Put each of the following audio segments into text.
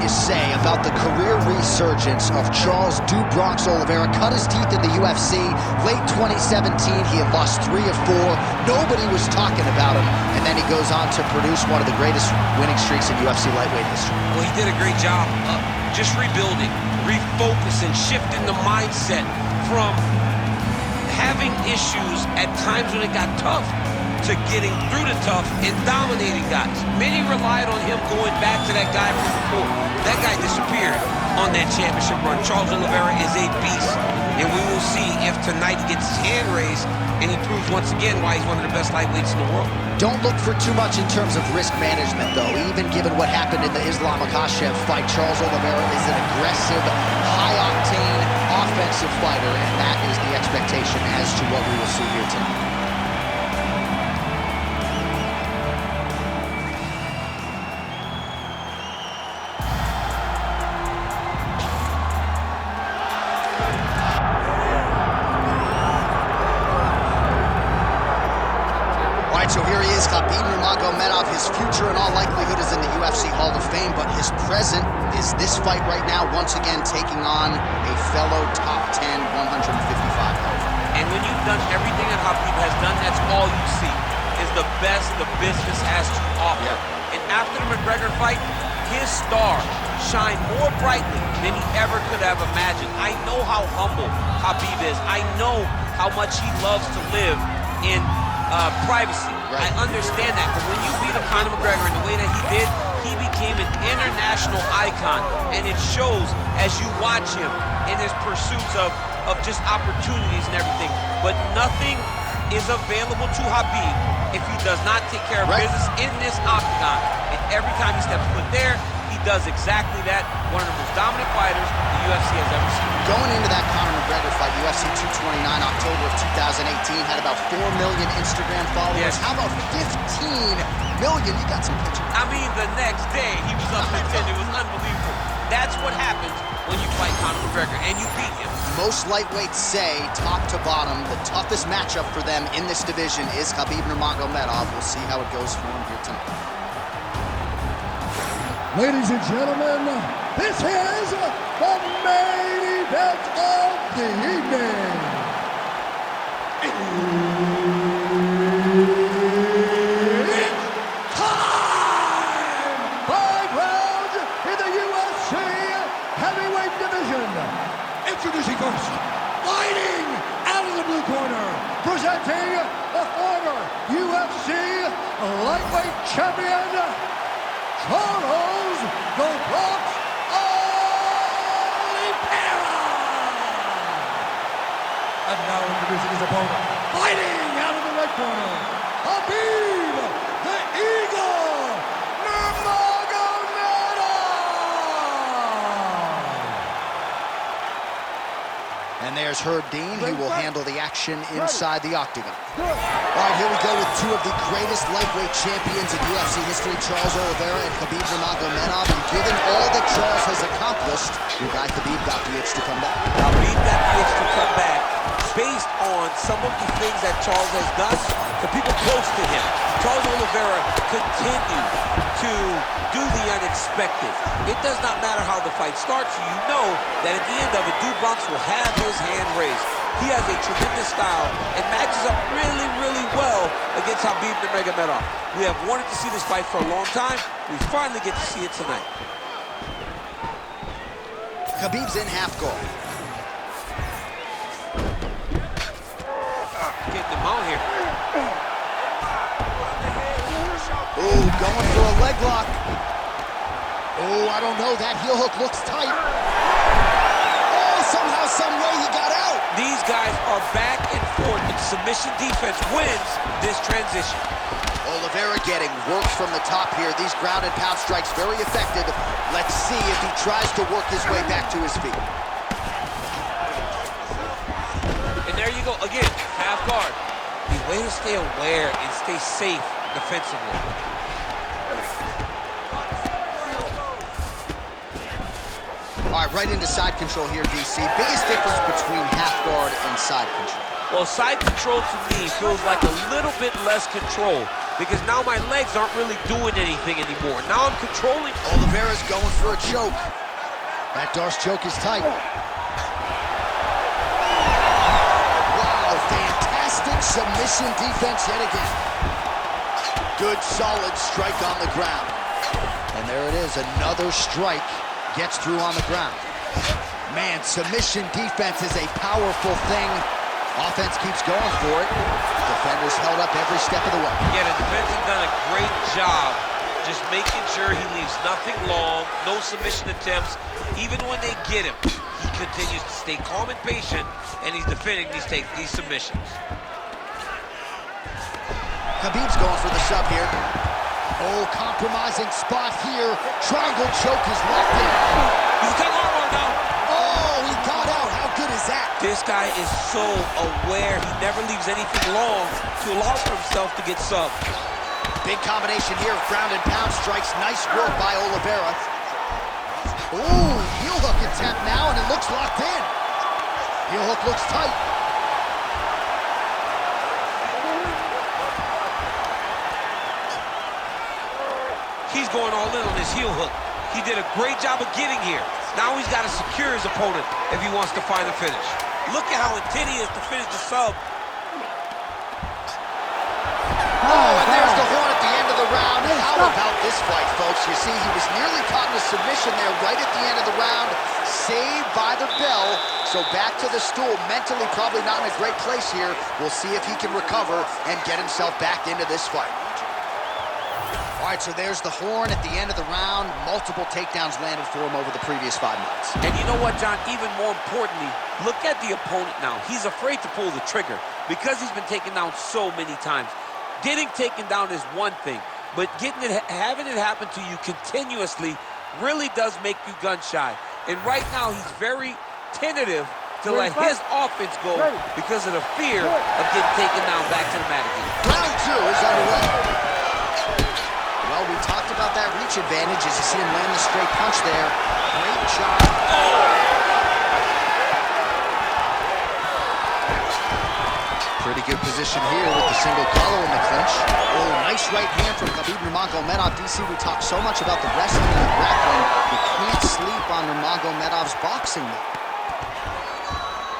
you say about the career resurgence of Charles "Do Bronx" Oliveira? Cut his teeth in the UFC. Late 2017, he had lost 3 of 4. Nobody was talking about him. And then he goes on to produce one of the greatest winning streaks in UFC lightweight history. Well, he did a great job just rebuilding, refocusing, shifting the mindset from having issues at times when it got tough to getting through the tough and dominating guys. Many relied on him going back to that guy from before. That guy disappeared on that championship run. Charles Oliveira is a beast, and we will see if tonight he gets his hand raised and he proves once again why he's one of the best lightweights in the world. Don't look for too much in terms of risk management, though. Even given what happened in the Islam Makhachev fight, Charles Oliveira is an aggressive, high-octane, offensive fighter, and that is the expectation as to what we will see here tonight. So here he is, Khabib Nurmagomedov. His future in all likelihood is in the UFC Hall of Fame, but his present is this fight right now, once again taking on a fellow top 10, 155. And when you've done everything that Khabib has done, that's all you see, is the best the business has to offer. Yeah. And after the McGregor fight, his star shined more brightly than he ever could have imagined. I know how humble Khabib is. I know how much he loves to live in privacy. Right. I understand that, but when you beat up Conor McGregor in the way that he did, he became an international icon, and it shows as you watch him in his pursuits of just opportunities and everything. But nothing is available to Khabib if he does not take care of business in this octagon. And every time he steps foot there, he does exactly that. One of the most dominant fighters the UFC has ever seen. Going into that Conor McGregor fight, UFC 229, October of 2018, had about 4 million Instagram followers. Yes. How about 15 million? You got some pictures. I mean, the next day, he was up to 10. It was unbelievable. That's what happens when you fight Conor McGregor, and you beat him. Most lightweights say, top to bottom, the toughest matchup for them in this division is Khabib Nurmagomedov. We'll see how it goes for him here tonight. Ladies and gentlemen, this is the main event of the evening. It's time! 5 rounds in the UFC heavyweight division. Introducing first, fighting out of the blue corner, presenting the former UFC lightweight champion, Charles "The Bronx" Oliveira! And now introducing his opponent, fighting out of the red corner, Khabib the Eagle Nurmagomedov! And there's Herb Dean. He will handle the action inside the octagon. All right, here we go with 2 of the greatest lightweight champions in UFC history, Charles Oliveira and Khabib Nurmagomedov. And given all that Charles has accomplished, your guy Khabib got the itch to come back. Khabib got the itch to come back based on some of the things that Charles has done to people close to him. Charles Oliveira continued to do the unexpected. It does not matter how the fight starts. You know that at the end of it, "Do Bronx" will have his hand raised. He has a tremendous style and matches up really, really well against Khabib Nurmagomedov. We have wanted to see this fight for a long time. We finally get to see it tonight. Khabib's in half guard. Getting him out here. Ooh, going for a leg lock. Oh, I don't know. That heel hook looks tight. Oh, somehow, some way he got out. These guys are back and forth, and submission defense wins this transition. Oliveira getting work from the top here. These ground and pound strikes very effective. Let's see if he tries to work his way back to his feet. And there you go, again, half guard. The way to stay aware and stay safe defensively. All right, right into side control here, DC. Biggest difference between half guard and side control. Well, side control to me feels like a little bit less control. because now my legs aren't really doing anything anymore. Now I'm controlling. Oliveira's going for a choke. That Darce choke is tight. Wow, fantastic submission defense yet again. Good, solid strike on the ground. And there it is, another strike gets through on the ground. Man, submission defense is a powerful thing. Offense keeps going for it. Defenders held up every step of the way. Yeah, the defense has done a great job just making sure he leaves nothing long, no submission attempts. Even when they get him, he continues to stay calm and patient, and he's defending these submissions. Khabib's going for the sub here. Oh, compromising spot here. Triangle choke is locked in. He's got armor now. Oh, he got out. How good is that? This guy is so aware. He never leaves anything long to allow for himself to get subbed. Big combination here of ground and pound strikes. Nice work by Oliveira. Ooh, heel hook attempt now, and it looks locked in. Heel hook looks tight. He's going all in on his heel hook. He did a great job of getting here. Now he's got to secure his opponent if he wants to find the finish. Look at how intent he is to finish the sub. Oh, and there's the horn at the end of the round. How about this fight, folks? You see, he was nearly caught in a submission there right at the end of the round. Saved by the bell. So back to the stool. Mentally probably not in a great place here. We'll see if he can recover and get himself back into this fight. All right, so there's the horn at the end of the round. Multiple takedowns landed for him over the previous 5 minutes. And you know what, John? Even more importantly, look at the opponent now. He's afraid to pull the trigger because he's been taken down so many times. Getting taken down is one thing, but having it happen to you continuously really does make you gun shy. And right now, he's very tentative to let his offense go because of the fear of getting taken down back to the mat again. Round 2 is underway. Well, we talked about that reach advantage as you see him land the straight punch there. Great job. Pretty good position here with the single collar in the clinch. Oh, nice right hand from Khabib Nurmagomedov. DC, we talk so much about the wrestling and the grappling. You can't sleep on Nurmagomedov's boxing.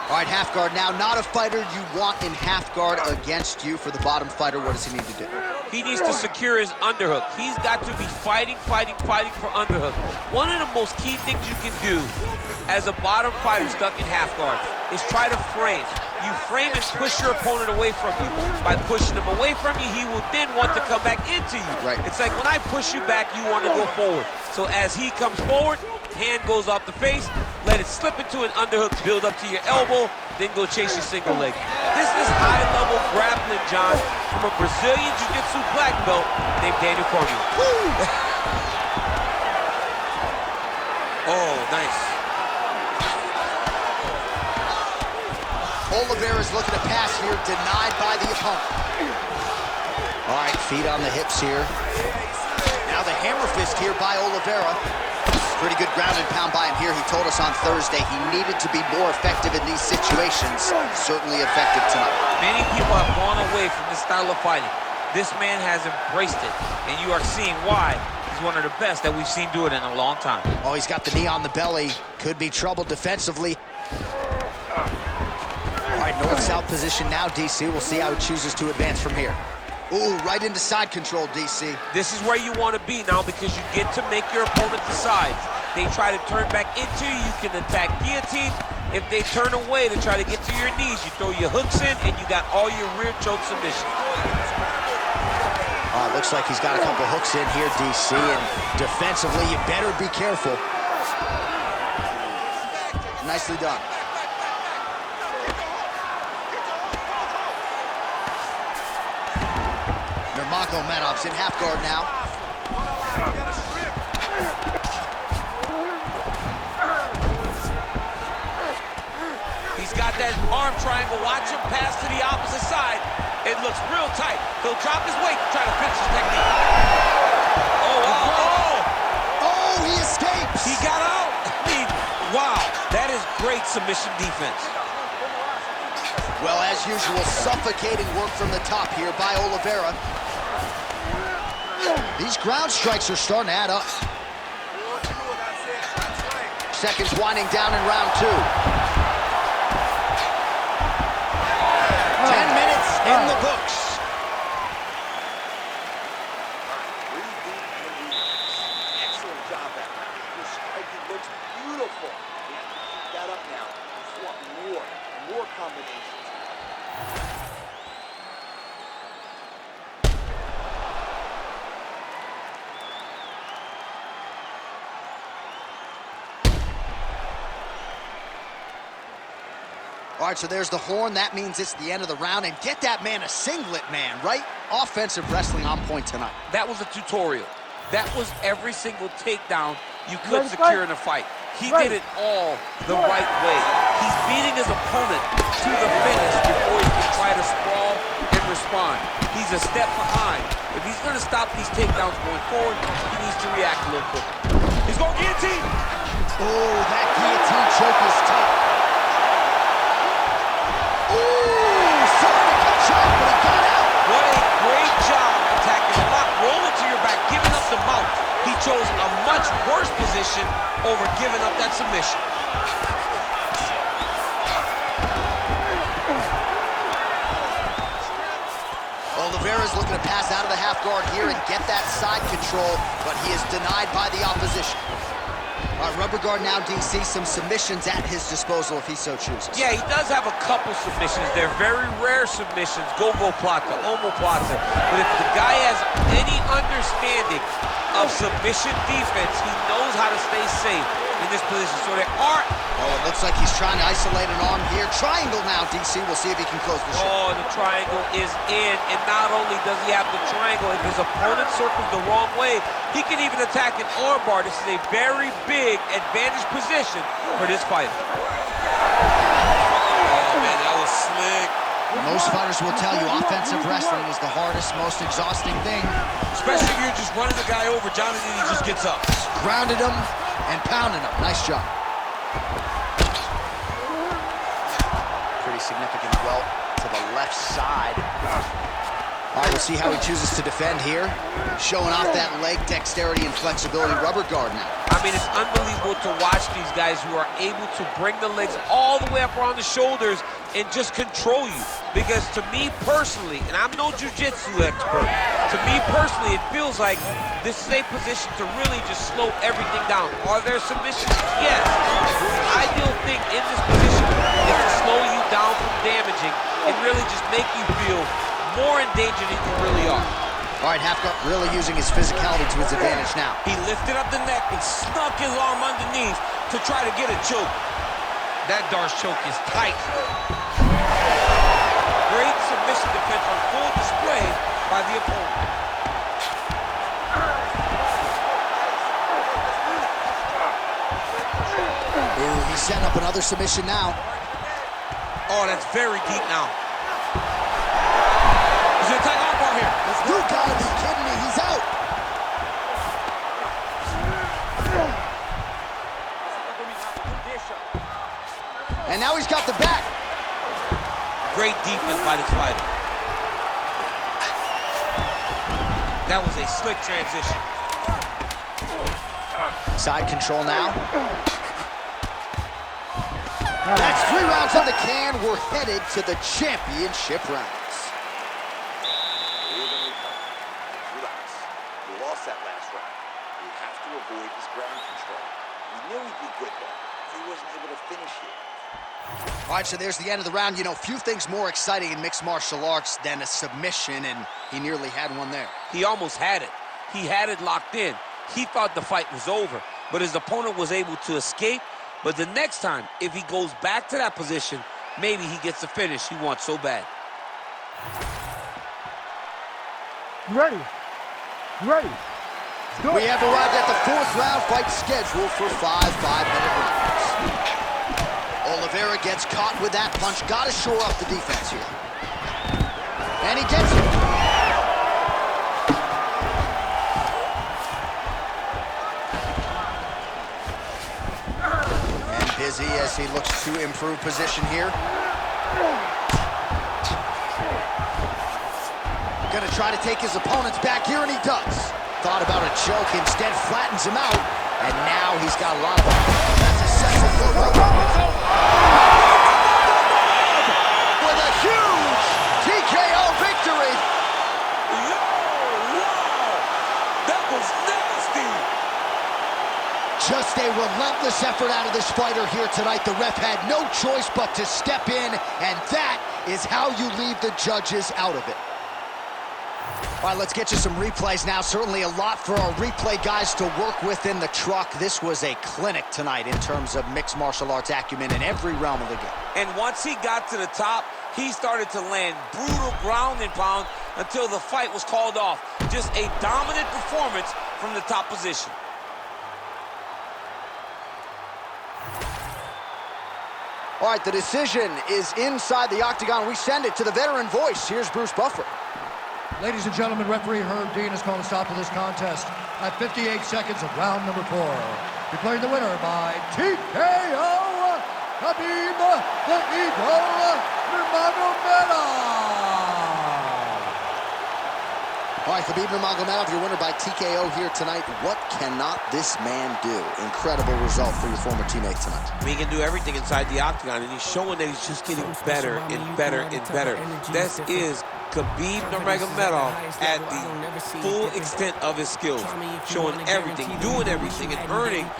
All right, half guard now. Not a fighter you want in half guard against you. For the bottom fighter, what does he need to do? He needs to secure his underhook. He's got to be fighting for underhook. One of the most key things you can do as a bottom fighter stuck in half guard is try to frame. You frame and push your opponent away from you. By pushing him away from you, he will then want to come back into you. Right. It's like when I push you back, you want to go forward. So as he comes forward, hand goes off the face, let it slip into an underhook, build up to your elbow, then go chase your single leg. This is high-level grappling, John, from a Brazilian Jiu-Jitsu black belt named Daniel Cormier. Oh, nice. Oliveira's looking to pass here, denied by the opponent. All right, feet on the hips here. Now the hammer fist here by Oliveira. Pretty good ground and pound by him here. He told us on Thursday he needed to be more effective in these situations. Certainly effective tonight. Many people have gone away from this style of fighting. This man has embraced it, and you are seeing why he's one of the best that we've seen do it in a long time. Oh, he's got the knee on the belly. Could be trouble defensively. All right, north-south position now, DC. We'll see how he chooses to advance from here. Ooh, right into side control, DC. This is where you want to be now because you get to make your opponent decide. They try to turn back into you, you can attack guillotine. If they turn away to try to get to your knees, you throw your hooks in and you got all your rear choke submissions. Looks like he's got a couple hooks in here, DC, and defensively, you better be careful. Nicely done. Nurmagomedov's in half guard now. He's got that arm triangle. Watch him pass to the opposite side. It looks real tight. He'll drop his weight to try to finish his technique. Oh, he escapes. He got out. I mean, wow, that is great submission defense. Well, as usual, suffocating work from the top here by Oliveira. These ground strikes are starting to add up. Seconds winding down in round 2. 10 minutes in the books. Excellent job at that. Your striking looks beautiful. You have to keep that up now. You want more combinations. All right, so there's the horn. That means it's the end of the round. And get that man a singlet, man, right? Offensive wrestling on point tonight. That was a tutorial. That was every single takedown you could secure in a fight. He did it all the right way. He's beating his opponent to the finish before he can try to sprawl and respond. He's a step behind. If he's going to stop these takedowns going forward, he needs to react a little quicker. He's going guillotine. Oh, that guillotine choke is tough. What a great job attacking the lock, rolling to your back, giving up the mount. He chose a much worse position over giving up that submission. Oliveira's looking to pass out of the half guard here and get that side control, but he is denied by the opposition. All right, rubber guard now, DC, some submissions at his disposal if he so chooses. Yeah, he does have a couple submissions. They're very rare submissions, gomoplata, omoplata. But if the guy has any understanding of submission defense, he knows how to stay safe in this position. So there are... Oh, it looks like he's trying to isolate an arm here. Triangle now, DC. We'll see if he can close the show. Oh, the triangle is in. And not only does he have the triangle, if his opponent circles the wrong way, he can even attack an armbar. This is a very big advantage position for this fighter. Oh, man, that was slick. Most fighters will tell you offensive wrestling is the hardest, most exhausting thing. Especially if you're just running the guy over. Jonathan, he just gets up. Grounded him and pounded him. Nice job. Pretty significant welt to the left side. All right, we'll see how he chooses to defend here. Showing off that leg dexterity and flexibility. Rubber guard now. I mean, it's unbelievable to watch these guys who are able to bring the legs all the way up around the shoulders and just control you. Because to me personally, and I'm no jiu-jitsu expert, to me personally, it feels like this is a position to really just slow everything down. Are there submissions? Yes. The ideal thing in this position is to slow you down from damaging and really just make you feel more in danger than you really are. All right, Halfguard really using his physicality to his advantage now. He lifted up the neck and snuck his arm underneath to try to get a choke. That Darce choke is tight. Great submission defense on full display by the opponent. Ooh, he's setting up another submission now. Oh, that's very deep now. He's gonna attack armbar here. You gotta be kidding me, he's out. And now he's got the back. Great defense by this fighter. That was a slick transition. Side control now. That's 3 rounds on the can. We're headed to the championship rounds. Relax. You lost that last round. You have to avoid his ground control. We knew he'd be good there, so he wasn't able to finish it. All right, so there's the end of the round. You know, few things more exciting in mixed martial arts than a submission, and he nearly had one there. He almost had it. He had it locked in. He thought the fight was over, but his opponent was able to escape. But the next time, if he goes back to that position, maybe he gets the finish he wants so bad. You ready? You ready? We have arrived at the 4th round fight scheduled for 5 5-minute rounds. Oliveira gets caught with that punch. Got to shore up the defense here. And he gets it. And busy as he looks to improve position here. Gonna try to take his opponents back here, and he does. Thought about a choke, instead flattens him out, and now he's got a lot of... That's a successful with a huge TKO victory. Wow! That was nasty! Just a relentless effort out of this fighter here tonight. The ref had no choice but to step in, and that is how you leave the judges out of it. All right, let's get you some replays now. Certainly a lot for our replay guys to work with in the truck. This was a clinic tonight in terms of mixed martial arts acumen in every realm of the game. And once he got to the top, he started to land brutal ground and pound until the fight was called off. Just a dominant performance from the top position. All right, the decision is inside the octagon. We send it to the veteran voice. Here's Bruce Buffer. Ladies and gentlemen, referee Herb Dean has called a stop to this contest at 58 seconds of round number 4. Declaring the winner by TKO, Khabib the Eagle Nurmagomedov. All right, Khabib Nurmagomedov, your winner by TKO here tonight. What cannot this man do? Incredible result for your former teammate tonight. He can do everything inside the octagon, and he's showing that he's just getting better and better and better. This is Khabib Nurmagomedov at the full extent of his skills, showing everything, doing everything, and earning